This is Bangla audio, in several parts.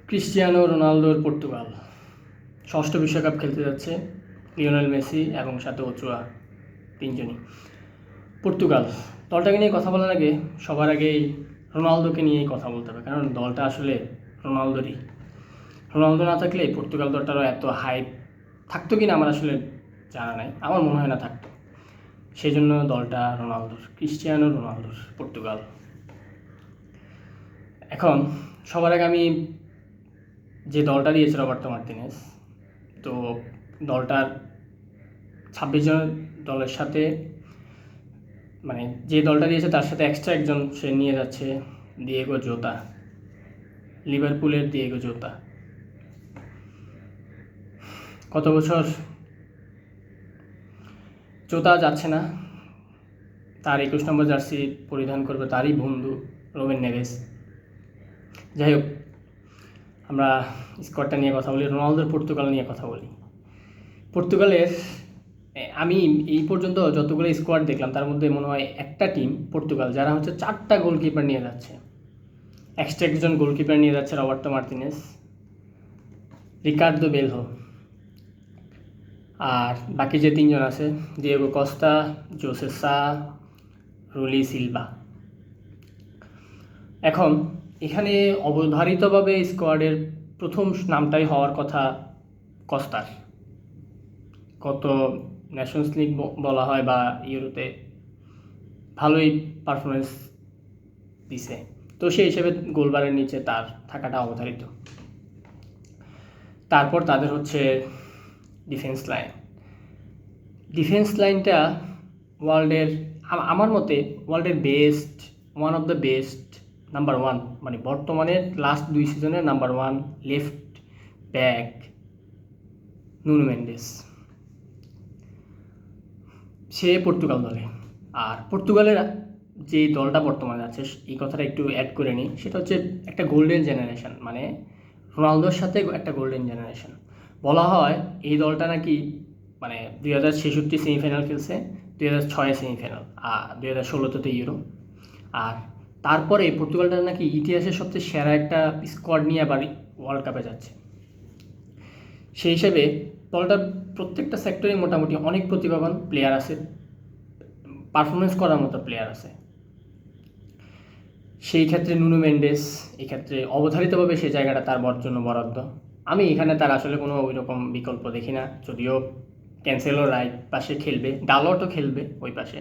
ক্রিস্টিয়ানো রোনালদোর পর্তুগাল ষষ্ঠ বিশ্বকাপ খেলতে যাচ্ছে। লিওনেল মেসি এবং সাথে ওচোয়া, তিনজনই। পর্তুগাল দলটাকে নিয়ে কথা বলার আগে সবার আগেই রোনালদোকে নিয়েই কথা বলতে হবে, কারণ দলটা আসলে রোনালদোরই। রোনালদো না থাকলে পর্তুগাল দলটারও এত হাইপ থাকতো কি না আমার আসলে জানা নাই, আমার মনে হয় না থাকতো। সেই জন্য দলটা রোনালদোর, ক্রিস্টিয়ানো রোনালদোর পর্তুগাল। এখন সবার আগে আমি যে দলটা দিয়েছে রবার্তো মার্টিনেজ, তো দলটার 26 জনের দলের সাথে মানে যে দলটা দিয়েছে তার সাথে এক্সট্রা একজন সে নিয়ে যাচ্ছে, দিয়েগো জোতা, লিভারপুলের দিয়েগো জোতা। কত বছর জোতা যাচ্ছে না, তার 21 নম্বর জার্সি পরিধান করবে তারই বন্ধু রুবেন নেভেস। যাই হোক, আমরা স্কোয়াডটা নিয়ে কথা বলি, রোনালদোর পর্তুগাল নিয়ে কথা বলি। পর্তুগালের আমি এই পর্যন্ত যতগুলো স্কোয়াড দেখলাম তার মধ্যে মনে হয় একটা টিম পর্তুগাল যারা হচ্ছে 4টা গোলকিপার নিয়ে যাচ্ছে। এক্সট্রা একজন গোলকিপার নিয়ে যাচ্ছে রবার্তো মার্টিনেজ, রিকার্ডো বেলহো, আর বাকি যে তিনজন আছে দিয়েগো কস্তা, জোসে সা, রুলি সিলভা। এখন এখানে অবধারিতভাবে স্কোয়াডের প্রথম নামটাই হওয়ার কথা কস্তার। কত ন্যাশনস লিগ বলা হয় বা ইউরোতে ভালোই পারফরমেন্স দিছে, তো সেই হিসেবে গোলবারের নিচে তার থাকাটা অবধারিত। তারপর তাদের হচ্ছে ডিফেন্স লাইনটা ওয়ার্ল্ডের, আমার মতে ওয়ার্ল্ডের best, one of the best, number 1, মানে বর্তমানে লাস্ট 2 সিজনের number 1 left back Nuno Mendes, সে পর্তুগাল দলে। আর পর্তুগালের যে দলটা বর্তমানে আছে এই কথাটা একটু অ্যাড করে নিই, সেটা হচ্ছে একটা গোল্ডেন জেনারেশন, মানে রোনালদোর সাথে একটা গোল্ডেন জেনারেশন। বলা হয় এই দলটা নাকি মানে 2066 সেমিফাইনাল খেলছে, 2006 সেমিফাইনাল, আর 2016তে ইউরো। আর তারপরে পর্তুগালটা নাকি ইতিহাসের সবচেয়ে সেরা একটা স্কোয়াড নিয়ে আবার ওয়ার্ল্ড কাপে যাচ্ছে। সেই হিসেবে দলটার প্রত্যেকটা সেক্টরে মোটামুটি অনেক প্রতিভাবান প্লেয়ার আছে, পারফরমেন্স করার মতো প্লেয়ার আছে। সেই ক্ষেত্রে নুনো মেন্ডেস এই ক্ষেত্রে অবধারিতভাবে সেই জায়গাটা তার জন্য বরাদ্দ। আমি এখানে তার আসলে কোনো ওই রকম বিকল্প দেখি না, যদিও ক্যান্সেলো রাইট পাশে খেলবে, ডালটও খেলবে ওই পাশে,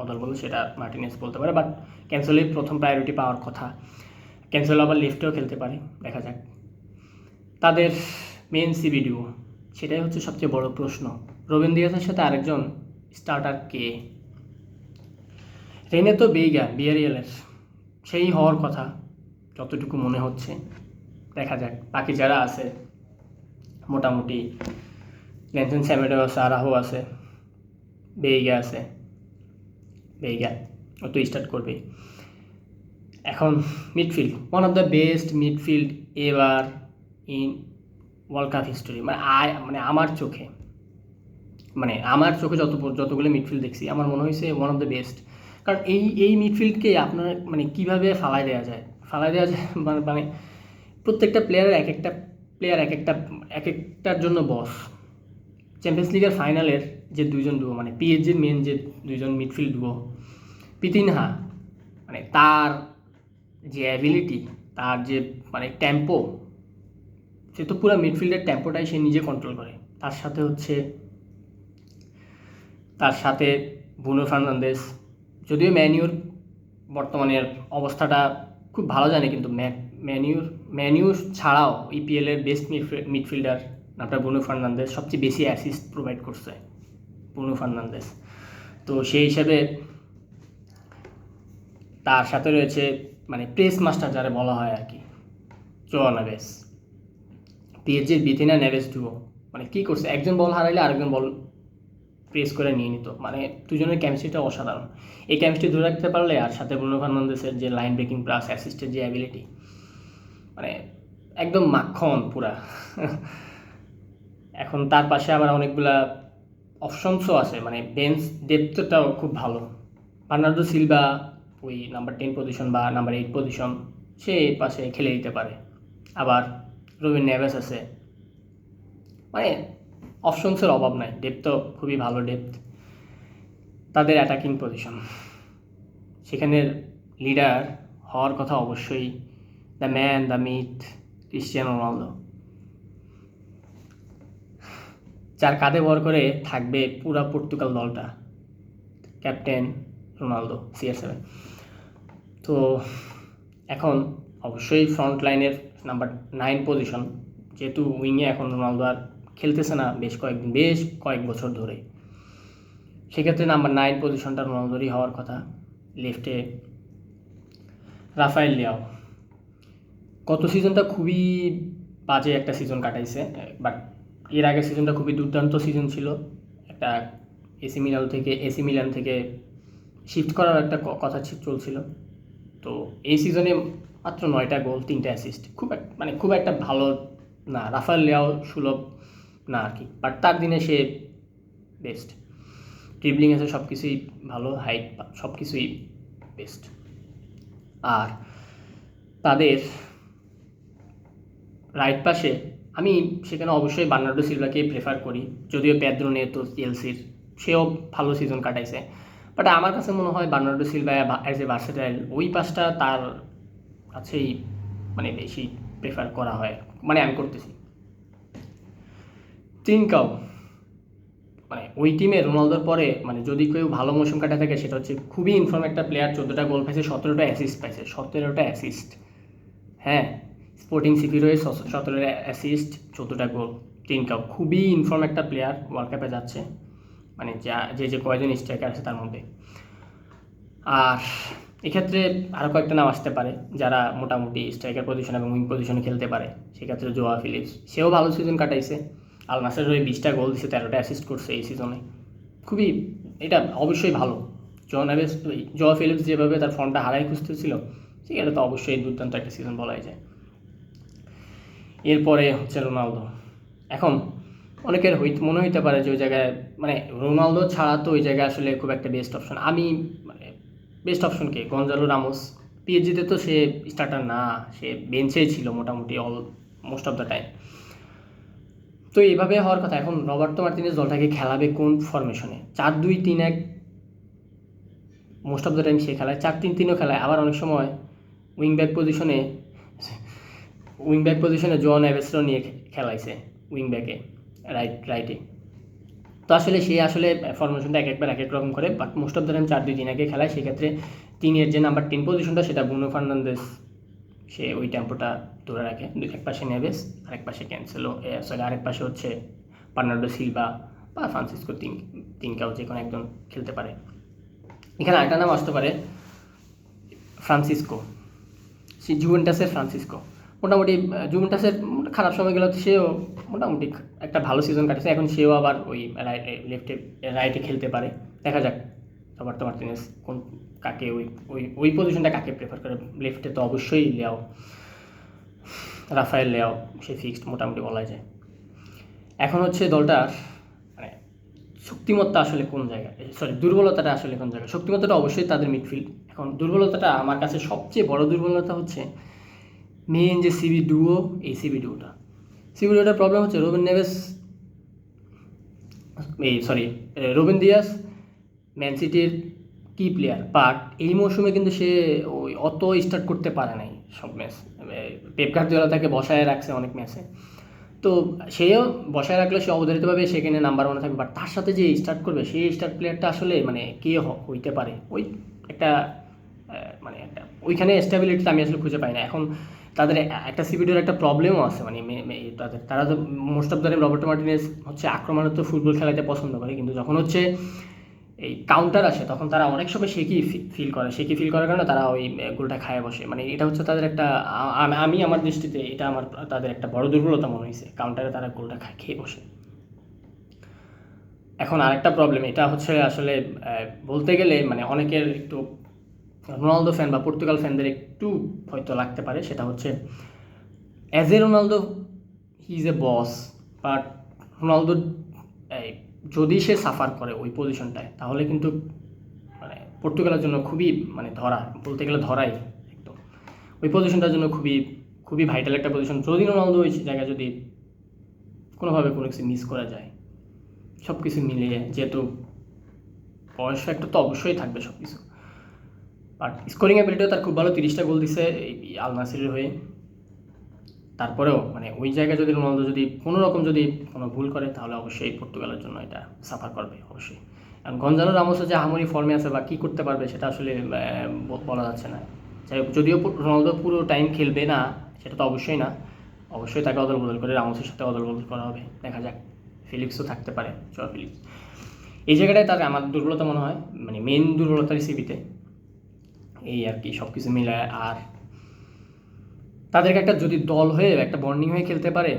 অদল বলতে সেটা মার্টিনেস বলতে পারে, বাট ক্যান্সেলোই প্রথম প্রায়োরিটি পাওয়ার কথা। ক্যান্সেলো আবার লেফটেও খেলতে পারে, দেখা যাক। তাদের মেন সিবি ডিও, সেটাই হচ্ছে সবচেয়ে বড় প্রশ্ন। রুবেন দিয়াসের সাথে আরেকজন স্টার্টার কে? রেনেতো বেইগা বিয়ারিয়ালের সেই হওয়ার কথা যতটুকু মনে হচ্ছে, দেখা যাক। বাকি যারা আছে মোটামুটি লেনসন স্যামেডো আছে, আরাহো আছে, বেইগা আছে, বেইগা ও তো স্টার্ট করবে। এখন midfield, one of the best midfield এবার ইন ওয়ার্ল্ড কাপ হিস্টোরি, মানে আমার চোখে যতগুলো মিডফিল্ড দেখছি আমার মনে হয়েছে ওয়ান অফ দ্য বেস্ট। কারণ এই মিডফিল্ডকে আপনার মানে কীভাবে ফালাই দেওয়া যায় মানে প্রত্যেকটা প্লেয়ারের এক একটার জন্য বস। চ্যাম্পিয়ন্স লিগের ফাইনালের যে দুইজন ডুয়ো, মানে পিএসজির মেন যে দুইজন মিডফিল্ড ডুয়ো, পিতিনহা, মানে তার যে অ্যাবিলিটি, তার যে মানে টেম্পো, সে তো পুরো মিডফিল্ডের টেম্পোটাই সে নিজে কন্ট্রোল করে। তার সাথে ব্রুনো ফার্নান্দেস, যদিও ম্যানিউর বর্তমানের অবস্থাটা খুব ভালো জানে, কিন্তু ম্যানিউ ছাড়াও ইপিএলের বেস্ট মিডফিল্ডার নামটা ব্রুনো ফার্নান্দেস, সবচেয়ে বেশি অ্যাসিস্ট প্রোভাইড করছে ব্রুনো ফার্নান্দেস। তো সেই হিসাবে তার সাথে রয়েছে মানে প্রেস মাস্টার যারা বলা হয় আর কি, জোয়া নেভেস। পিএসজির বিতিনা নেভেস ডুও মানে কী করছে, একজন বল হারাইলে আরেকজন বল প্রেস করে নিয়ে নিত, মানে দুজনের কেমিস্ট্রিটা অসাধারণ। এই কেমিস্ট্রি ধরে রাখতে পারলে, আর সাথে ব্রুনো ফার্নান্দেসের যে লাইন ব্রেকিং প্লাস অ্যাসিস্টের যে অ্যাবিলিটি, মানে একদম মাখন পুরা। এখন তার পাশে আবার অনেকগুলা অপশনসও আছে, মানে বেঞ্চ ডেপথটাও খুব ভালো। বার্নার্ডো সিলভা ওই নাম্বার 10 পজিশন বা নাম্বার 8 পজিশন, সে পাশে খেলে দিতে পারে। আবার রুবেন নেভেস আছে, মানে অপশনসের অভাব নাই, ডেপথ তো খুবই ভালো ডেপথ। তাদের অ্যাটাকিং পজিশন, সেখানে লিডার হওয়ার কথা অবশ্যই the man, the myth, Cristiano Ronaldo, যার কাঁধে ভর করে থাকবে পুরা পর্তুগাল দলটা, ক্যাপ্টেন রোনালদো CR7। তো এখন অবশ্যই ফ্রন্ট লাইনের নাম্বার 9 পজিশন, যেহেতু উইংয়ে এখন রোনালদো আর খেলতেছে না বেশ কয়েক বছর ধরে, সেক্ষেত্রে নাম্বার 9 পজিশনটা রোনালদোরই হওয়ার কথা। লেফটে রাফায়েল লিয়াও, গত সিজনটা খুবই বাজে একটা সিজন কাটাইছে, বাট এর আগের সিজনটা খুবই দুর্দান্ত সিজন ছিল। একটা এসি মিলান থেকে শিফট করার একটা কথা চলছিল। তো এই সিজনে মাত্র 9টা গোল, 3টা অ্যাসিস্ট, খুব একটা ভালো না, রাফায়েল লিয়াও সুলভ না আর কি, বাট তার দিনে সে বেস্ট। ড্রিবলিং আছে, সব কিছুই ভালো, হাইট সব কিছুই বেস্ট। আর তাদের রাইট পাশে আমি সেখানে অবশ্যই বার্নার্ডো সিলভাকে প্রেফার করি, যদিও পেদ্রো নেতো চেলসির, সেও ভালো সিজন কাটাইছে, বাট আমার কাছে মনে হয় Bernardo Silva as a versatile, ওই পাশটা তার কাছেই মানে বেশি প্রেফার করা হয়, মানে আমি করতেছি। ট্রিনকাও, মানে ওই টিমে রোনালদোর পরে মানে যদি কেউ ভালো মৌসুম কাটা থাকে সেটা হচ্ছে খুবই ইনফর্ম একটা প্লেয়ার, 14টা গোল পাইছে, 17টা অ্যাসিস্ট পাইছে, 17টা অ্যাসিস্ট, হ্যাঁ, স্পোর্টিং সিপি রয়ে 17টা অ্যাসিস্ট, 14টা গোল। ট্রিনকাও খুবই ইনফর্ম একটা প্লেয়ার, ওয়ার্ল্ড কাপে যাচ্ছে, মানে যে কয়জন স্ট্রাইকার আছে তার মধ্যে। আর এক্ষেত্রে আরও কয়েকটা নাম আসতে পারে যারা মোটামুটি স্ট্রাইকার পজিশন এবং উইং পজিশনে খেলতে পারে, সেক্ষেত্রে জোয়া ফিলিপস, সেও ভালো সিজন কাটাইছে, আল নাসেরের হয়ে 20টা গোল দিচ্ছে, 13টা অ্যাসিস্ট করছে এই সিজনে, খুবই এটা অবশ্যই ভালো। জোয়া ফিলিপস যেভাবে তার ফর্মটা হারাই খুঁজতেছিল, সেটা তো অবশ্যই দুর্দান্ত একটা সিজন বলাই যায়। এরপরে হচ্ছে রোনালদো। এখন অনেকের মনে হইতে পারে যে ওই জায়গায় মানে রোনালদো ছাড়া তো ওই জায়গায় আসলে খুব একটা বেস্ট অপশন, আমি মানে বেস্ট অপশন কে, গঞ্জালো রামোস। পিএসজিতে তো সে স্টার্টার না, সে বেঞ্চেই ছিল মোটামুটি মোস্ট অফ দ্য টাইম। তো এইভাবে হওয়ার কথা। এখন রবার্তো মার্টিনেজ দলটাকে খেলাবে কোন ফরমেশনে? 4-2-3-1 মোস্ট অফ দ্য টাইম সে খেলায়, 4-3-3ও খেলায়, আবার অনেক সময় উইংব্যাক পজিশনে জোয়ান নেভেসও নিয়ে খেলাইছে উইংব্যাকে, রাইটে। তো আসলে সে আসলে ফরমেশনটা একবার এক এক রকম করে, but most of the time 4-2-3-1 খেলায়। সেক্ষেত্রে 3-এর যে নাম্বার 10 পজিশনটা সেটা ব্রুনো ফার্নান্দেজ, সে ওই টেম্পোটা ধরে রাখে। এক পাশে নেভেস, আরেক পাশে আরেক পাশে হচ্ছে বার্নার্ডো সিলভা বা ফ্রান্সিসকো তিনকাও, যে কোনো একজন খেলতে পারে। এখানে আরেকটা নাম আসতে পারে ফ্রান্সিসকো, সে জুভেন্টাসের ফ্রান্সিসকো। মোটামুটি জুভেন্টাসের খারাপ সময়গুলোতে সেও মোটামুটি একটা ভালো সিজন কাটেছে, এখন সেও আবার ওই রাইটে খেলতে পারে। দেখা যাক রবার্তো মার্টিনেজ কাকে ওই পজিশনটা কাকে প্রেফার করে। লেফটে তো অবশ্যই রাফায়েল লিয়াও, সে ফিক্সড মোটামুটি বলা যায়। এখন হচ্ছে দলটার মানে শক্তিমত্তা আসলে কোন জায়গায়, দুর্বলতাটা আসলে কোন জায়গায়? শক্তিমত্তাটা অবশ্যই তাদের মিডফিল্ড। এখন দুর্বলতাটা আমার কাছে সবচেয়ে বড় দুর্বলতা হচ্ছে মেন যে সিবি ডুও, এই সিবি ডুওটার প্রবলেম হচ্ছে রুবেন দিয়াস ম্যান সিটির কি প্লেয়ার, বাট এই মৌসুমে কিন্তু সে ওই অত স্টার্ট করতে পারে নাই সব ম্যাচ। পেপ গার্দিওলা তাকে বসায় রাখছে অনেক ম্যাচে, তো সেও বসায় রাখলে সে অবধারিতভাবে সেখানে নাম্বার 1 থাকবে, বাট তার সাথে যে স্টার্ট করবে সেই স্টার্ট প্লেয়ারটা আসলে মানে কে হইতে পারে, ওই একটা মানে একটা ওইখানে স্টেবিলিটিটা আমি আসলে খুঁজে পাই না। এখন তাদের একটা সিবিডির একটা প্রবলেমও আছে, মানে তারা তো most of the time Roberto Martinez হচ্ছে আক্রমণাত্মক ফুটবল খেলাতে পছন্দ করে, কিন্তু যখন হচ্ছে এই কাউন্টার আসে তখন তারা অনেক সময় সে কি ফিল করার কারণে তারা ওই গোলটা খায় বসে। মানে এটা হচ্ছে তাদের একটা, আমি আমার দৃষ্টিতে এটা তাদের একটা বড় দুর্বলতা মনে হয়েছে, কাউন্টারে তারা গোলটা খেয়ে বসে। এখন আরেকটা প্রবলেম, এটা হচ্ছে আসলে বলতে গেলে মানে অনেকের একটু রোনালদো ফ্যান বা পর্তুগাল ফ্যানদের একটু হয়তো লাগতে পারে, সেটা হচ্ছে as a Ronaldo he is a boss, but Ronaldo যদি সে সাফার করে ওই পজিশনটায় তাহলে কিন্তু মানে পর্তুগালের জন্য খুবই মানে বলতে গেলে ধরাই একদম, ওই পজিশনটার জন্য খুবই খুবই ভাইটাল একটা পজিশন। যদি রোনালদো ওই জায়গায় যদি কোনোভাবে কোনো কিছু মিস করা যায়, সব কিছু মিলিয়ে, যেহেতু বয়স ফ্যাক্টর তো অবশ্যই থাকবে সব কিছু, বাট স্কোরিং অ্যাবিলিটিও তার খুব ভালো, 30টা গোল দিছে এই আল নাসিরের হয়ে। তারপরেও মানে ওই জায়গায় যদি রোনালদো যদি কোনো রকম যদি কোনো ভুল করে, তাহলে অবশ্যই পর্তুগালের জন্য এটা সাফার করবে অবশ্যই। কারণ গঞ্জালো রামোসও যে আহামরি ফর্মে আছে বা কী করতে পারবে সেটা আসলে বলা যাচ্ছে না। যাই হোক, যদিও রোনালদো পুরো টাইম খেলবে না সেটা তো অবশ্যই না, অবশ্যই তাকে অদল বদল করে রামোসের সাথে অদল বদল করা হবে, দেখা যাক। ফিলিক্সও থাকতে পারে, ফিলিক্স এই জায়গাটায় তার আমার দুর্বলতা মনে হয়, মানে মেন দুর্বলতা রিসিভিতে, এই আর কি সব কিছু মিলে। আর তাদেরকে একটা যদি দল হয়ে একটা বন্ডিং হয়ে খেলতে পারে,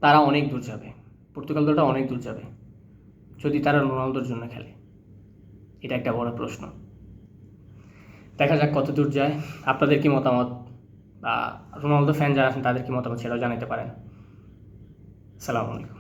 তারা অনেক দূর যাবে, পর্তুগাল দলটা অনেক দূর যাবে যদি তারা রোনালদোর জন্য খেলে। এটা একটা বড় প্রশ্ন, দেখা যাক কত দূর যায়। আপনাদের কি মতামত, বা রোনালদো ফ্যান যারা আছেন তাদের কি মতামত, সেটাও জানাতে পারেন। আসসালামু আলাইকুম।